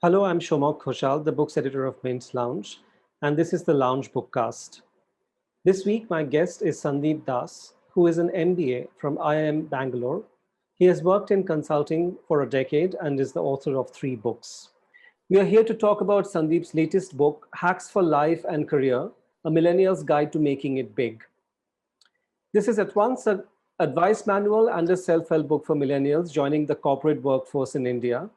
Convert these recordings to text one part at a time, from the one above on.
Hello, I'm Shomok Khoshal, the books editor of Mint's Lounge, and this is the Lounge Bookcast. This week, my guest is Sandeep Das, who is an MBA from IIM Bangalore. He has worked in consulting for a decade and is the author of 3 books. We are here to talk about Sandeep's latest book, Hacks for Life and Career, A Millennial's Guide to Making It Big. This is at once an advice manual and a self-help book for millennials joining the corporate workforce in India.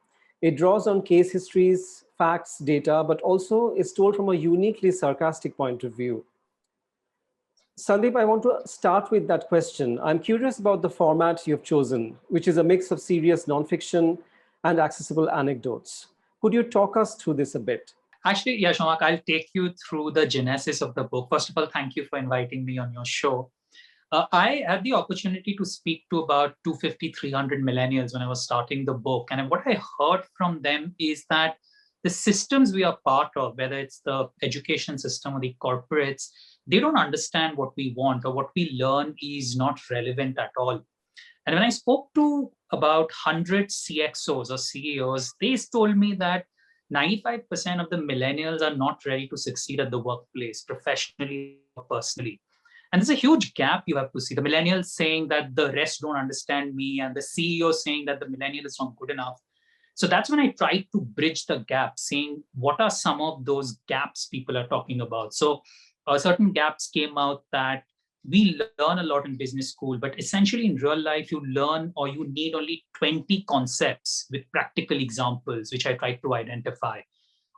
It draws on case histories, facts, data, but also is told from a uniquely sarcastic point of view. Sandeep, I want to start with that question. I'm curious about the format you've chosen, which is a mix of serious nonfiction and accessible anecdotes. Could you talk us through this a bit? Actually, yeah, Shomak, I'll take you through the genesis of the book. First of all, thank you for inviting me on your show. I had the opportunity to speak to about 250, 300 millennials when I was starting the book. And what I heard from them is that the systems we are part of, whether it's the education system or the corporates, they don't understand what we want, or what we learn is not relevant at all. And when I spoke to about 100 CXOs or CEOs, they told me that 95% of the millennials are not ready to succeed at the workplace, professionally or personally. And there's a huge gap you have to see. The millennials saying that the rest don't understand me, and the CEO saying that the millennial is not good enough. So that's when I tried to bridge the gap, saying what are some of those gaps people are talking about. So certain gaps came out that we learn a lot in business school, but essentially in real life, you learn or you need only 20 concepts with practical examples, which I tried to identify.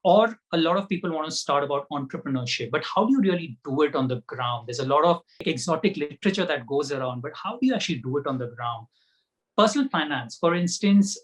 Or a lot of people want to start about entrepreneurship, but how do you really do it on the ground? There's a lot of exotic literature that goes around, but how do you actually do it on the ground? Personal finance, for instance,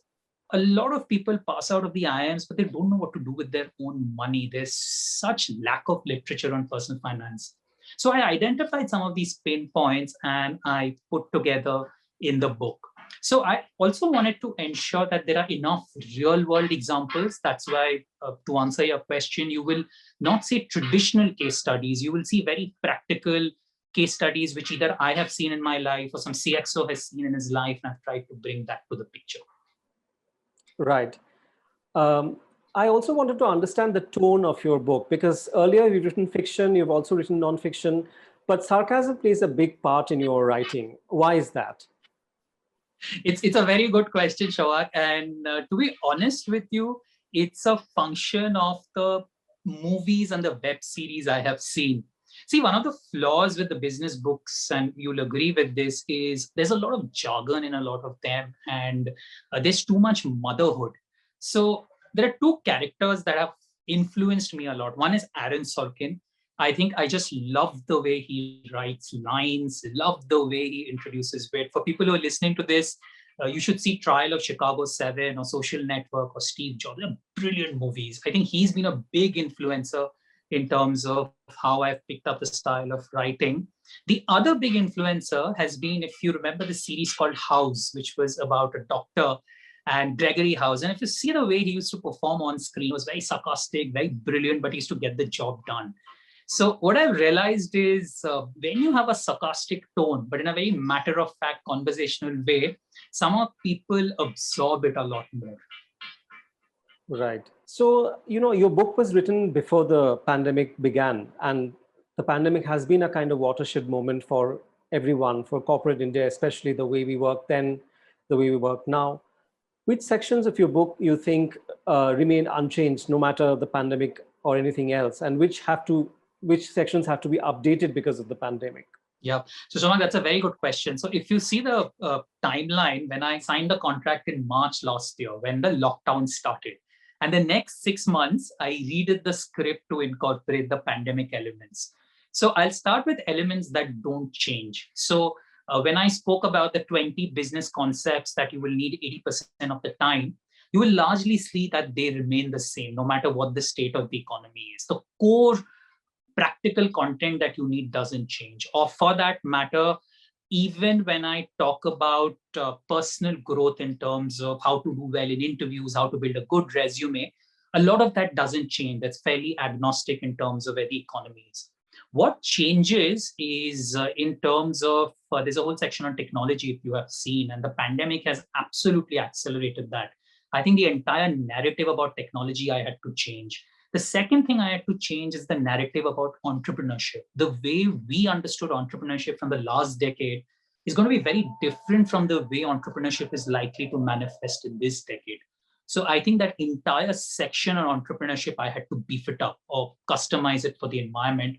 a lot of people pass out of the IIMs, but they don't know what to do with their own money. There's such lack of literature on personal finance. So I identified some of these pain points and I put together in the book. So I also wanted to ensure that there are enough real world examples. That's why, to answer your question, you will not see traditional case studies. You will see very practical case studies, which either I have seen in my life or some CXO has seen in his life, and I've tried to bring that to the picture. Right. I also wanted to understand the tone of your book, because earlier you've written fiction, you've also written nonfiction, but sarcasm plays a big part in your writing. Why is that? It's a very good question, Shawak. And to be honest with you, it's a function of the movies and the web series I have seen. See, one of the flaws with the business books, and you'll agree with this, is there's a lot of jargon in a lot of them, and there's too much motherhood. So there are 2 characters that have influenced me a lot. One is Aaron Sorkin. I think I just love the way he writes lines, love the way he introduces wit. For people who are listening to this, you should see Trial of Chicago 7 or Social Network or Steve Jobs. They're brilliant movies. I think he's been a big influencer in terms of how I've picked up the style of writing. The other big influencer has been, if you remember the series called House, which was about a doctor and Gregory House. And if you see the way he used to perform on screen, it was very sarcastic, very brilliant, but he used to get the job done. So what I've realized is when you have a sarcastic tone, but in a very matter-of-fact conversational way, some of people absorb it a lot more. Right. So, your book was written before the pandemic began, and the pandemic has been a kind of watershed moment for everyone, for corporate India, especially the way we work then, the way we work now. Which sections of your book you think remain unchanged no matter the pandemic or anything else, and which sections have to be updated because of the pandemic? Yeah. So, Shoma, that's a very good question. So, if you see the timeline, when I signed the contract in March last year, when the lockdown started, and the next 6 months, I redid the script to incorporate the pandemic elements. So, I'll start with elements that don't change. So, when I spoke about the 20 business concepts that you will need 80% of the time, you will largely see that they remain the same, no matter what the state of the economy is. The core practical content that you need doesn't change. Or for that matter, even when I talk about personal growth in terms of how to do well in interviews, how to build a good resume, a lot of that doesn't change. That's fairly agnostic in terms of where the economy is. What changes is in terms of, there's a whole section on technology, if you have seen, and the pandemic has absolutely accelerated that. I think the entire narrative about technology I had to change. The second thing I had to change is the narrative about entrepreneurship. The way we understood entrepreneurship from the last decade is going to be very different from the way entrepreneurship is likely to manifest in this decade. So I think that entire section on entrepreneurship, I had to beef it up or customize it for the environment.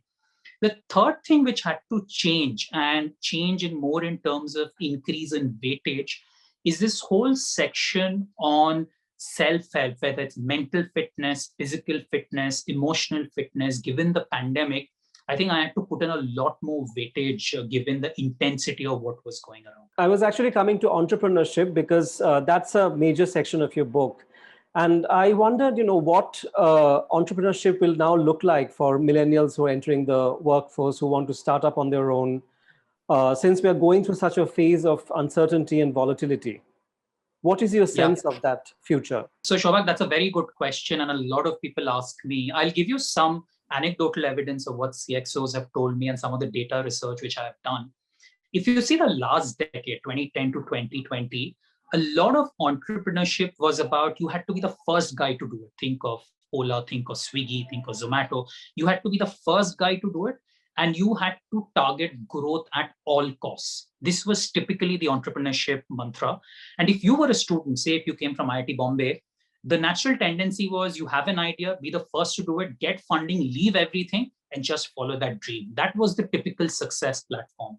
The third thing which had to change and change in more in terms of increase in weightage is this whole section on self-help, whether it's mental fitness, physical fitness, emotional fitness. Given the pandemic, I think I had to put in a lot more weightage given the intensity of what was going around. I was actually coming to entrepreneurship because that's a major section of your book. And I wondered, what entrepreneurship will now look like for millennials who are entering the workforce, who want to start up on their own, since we are going through such a phase of uncertainty and volatility. What is your sense of that future? So, Shobhak, that's a very good question. And a lot of people ask me. I'll give you some anecdotal evidence of what CXOs have told me and some of the data research which I have done. If you see the last decade, 2010 to 2020, a lot of entrepreneurship was about you had to be the first guy to do it. Think of Ola, think of Swiggy, think of Zomato. You had to be the first guy to do it, and you had to target growth at all costs. This was typically the entrepreneurship mantra. And if you were a student, say if you came from IIT Bombay, the natural tendency was you have an idea, be the first to do it, get funding, leave everything, and just follow that dream. That was the typical success platform.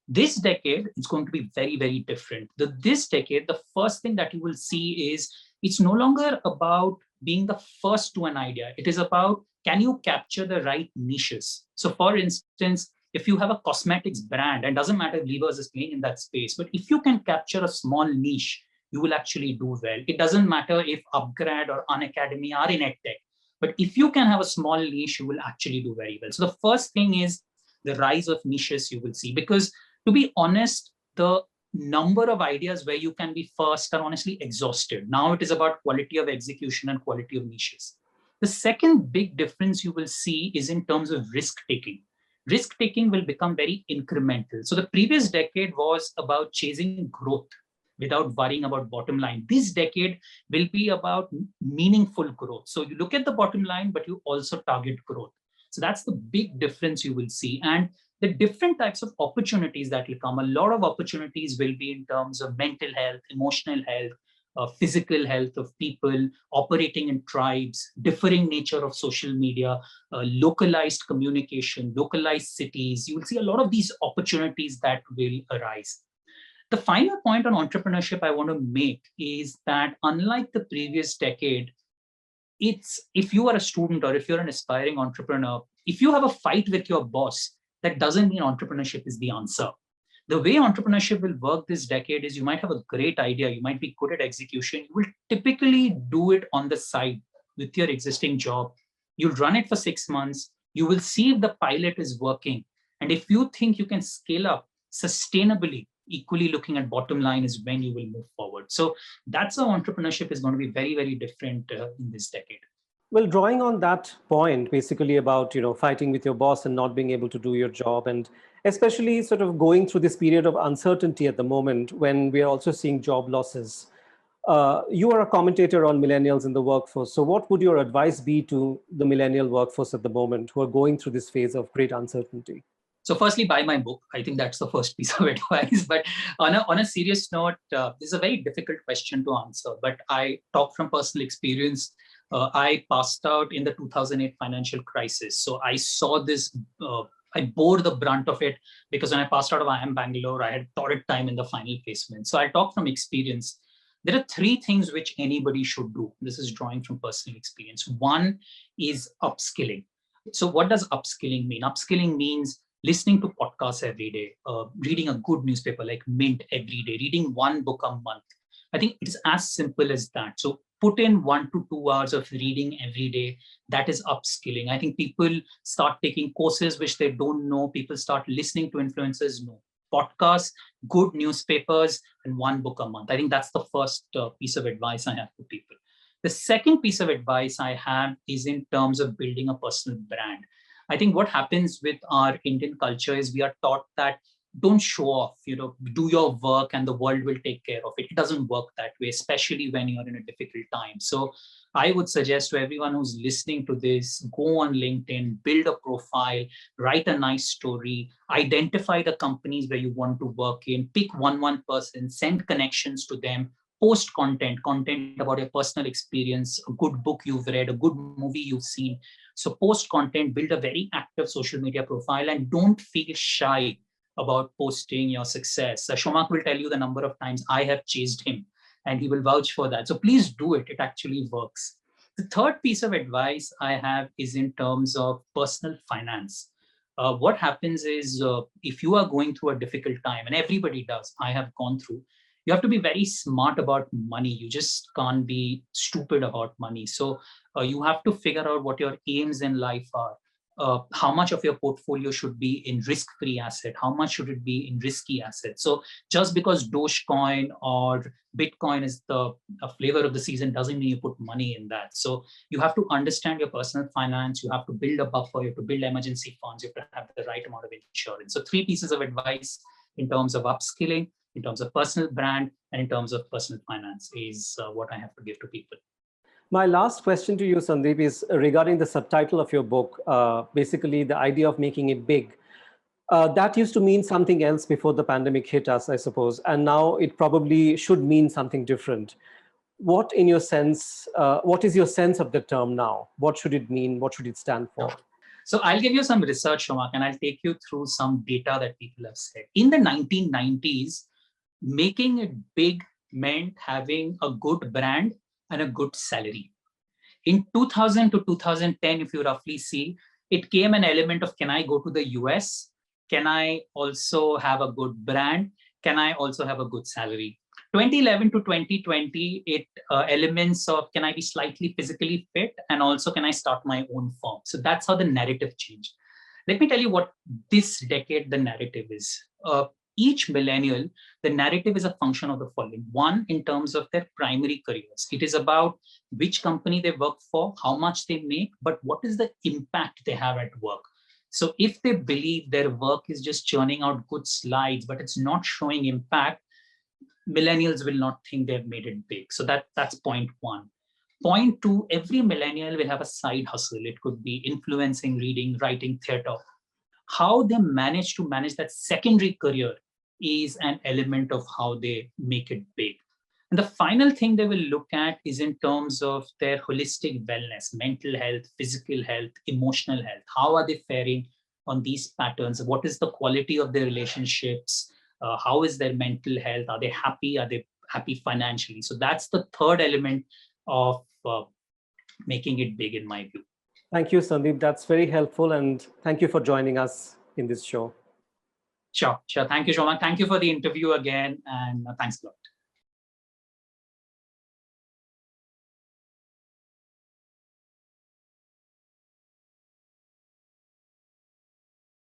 This decade, it's going to be very, very different. This decade, the first thing that you will see is it's no longer about being the first to an idea. It is about, can you capture the right niches? So for instance, if you have a cosmetics brand, and doesn't matter if Levers is playing in that space, but if you can capture a small niche, you will actually do well. It doesn't matter if Upgrad or Unacademy are in EdTech, but if you can have a small niche, you will actually do very well. So the first thing is the rise of niches you will see, because to be honest, the number of ideas where you can be first are honestly exhausted. Now it is about quality of execution and quality of niches. The second big difference you will see is in terms of risk taking. Risk taking will become very incremental. So the previous decade was about chasing growth without worrying about bottom line. This decade will be about meaningful growth. So you look at the bottom line, but you also target growth. So that's the big difference you will see. And the different types of opportunities that will come, a lot of opportunities will be in terms of mental health, emotional health, physical health of people, operating in tribes, differing nature of social media, localized communication, localized cities. You will see a lot of these opportunities that will arise. The final point on entrepreneurship I want to make is that unlike the previous decade, it's if you are a student or if you're an aspiring entrepreneur, if you have a fight with your boss, that doesn't mean entrepreneurship is the answer. The way entrepreneurship will work this decade is you might have a great idea, you might be good at execution, you will typically do it on the side with your existing job. You'll run it for 6 months, you will see if the pilot is working. And if you think you can scale up sustainably, equally looking at bottom line is when you will move forward. So that's how entrepreneurship is going to be very, very different in this decade. Well, drawing on that point, basically about, fighting with your boss and not being able to do your job, and especially sort of going through this period of uncertainty at the moment when we are also seeing job losses. You are a commentator on millennials in the workforce. So what would your advice be to the millennial workforce at the moment who are going through this phase of great uncertainty? So firstly, buy my book. I think that's the first piece of advice. But on a serious note, this is a very difficult question to answer, but I talk from personal experience. I passed out in the 2008 financial crisis. So I saw this, I bore the brunt of it because when I passed out of IIM Bangalore, I had torrid time in the final placement. So I talk from experience. There are 3 things which anybody should do. This is drawing from personal experience. One is upskilling. So what does upskilling mean? Upskilling means listening to podcasts every day, reading a good newspaper like Mint every day, reading 1 book a month. I think it is as simple as that. So put in 1 to 2 hours of reading every day. That is upskilling. I think people start taking courses which they don't know. People start listening to influencers. No. Podcasts, good newspapers, and 1 book a month. I think that's the first piece of advice I have for people. The second piece of advice I have is in terms of building a personal brand. I think what happens with our Indian culture is we are taught that don't show off, do your work and the world will take care of it. It doesn't work that way, especially when you're in a difficult time. So I would suggest to everyone who's listening to this, go on LinkedIn, build a profile, write a nice story, identify the companies where you want to work in, pick one person, send connections to them, post content about your personal experience, a good book you've read, a good movie you've seen. So post content, build a very active social media profile, and don't feel shy about posting your success. Shomak will tell you the number of times I have chased him, and he will vouch for that. So please do it. It actually works. The third piece of advice I have is in terms of personal finance. What happens is if you are going through a difficult time, and everybody does, I have gone through, you have to be very smart about money. You just can't be stupid about money. So you have to figure out what your aims in life are. How much of your portfolio should be in risk-free asset? How much should it be in risky assets? So just because Dogecoin or Bitcoin is the flavor of the season doesn't mean you put money in that. So you have to understand your personal finance. You have to build a buffer. You have to build emergency funds. You have to have the right amount of insurance. So 3 pieces of advice in terms of upskilling, in terms of personal brand, and in terms of personal finance is what I have to give to people. My last question to you, Sandeep, is regarding the subtitle of your book, basically the idea of making it big. That used to mean something else before the pandemic hit us, I suppose, and now it probably should mean something different. What, in your sense, what is your sense of the term now? What should it mean? What should it stand for? So I'll give you some research, Shomak, and I'll take you through some data that people have said. In the 1990s, making it big meant having a good brand and a good salary. In 2000 to 2010, if you roughly see, it came an element of, can I go to the US? Can I also have a good brand? Can I also have a good salary? 2011 to 2020, it elements of, can I be slightly physically fit? And also, can I start my own firm? So that's how the narrative changed. Let me tell you what this decade the narrative is. Each millennial, the narrative is a function of the following. One, in terms of their primary careers. It is about which company they work for, how much they make, but what is the impact they have at work. So if they believe their work is just churning out good slides, but it's not showing impact, millennials will not think they've made it big. So that's point one. Point two, every millennial will have a side hustle. It could be influencing, reading, writing, theater. How they manage to manage that secondary career is an element of how they make it big. And the final thing they will look at is in terms of their holistic wellness, mental health, physical health, emotional health. How are they faring on these patterns? What is the quality of their relationships? How is their mental health? Are they happy? Are they happy financially? So that's the third element of making it big in my view. Thank you, Sandeep. That's very helpful. And thank you for joining us in this show. Sure. Thank you, Shomak. Thank you for the interview again. And thanks a lot.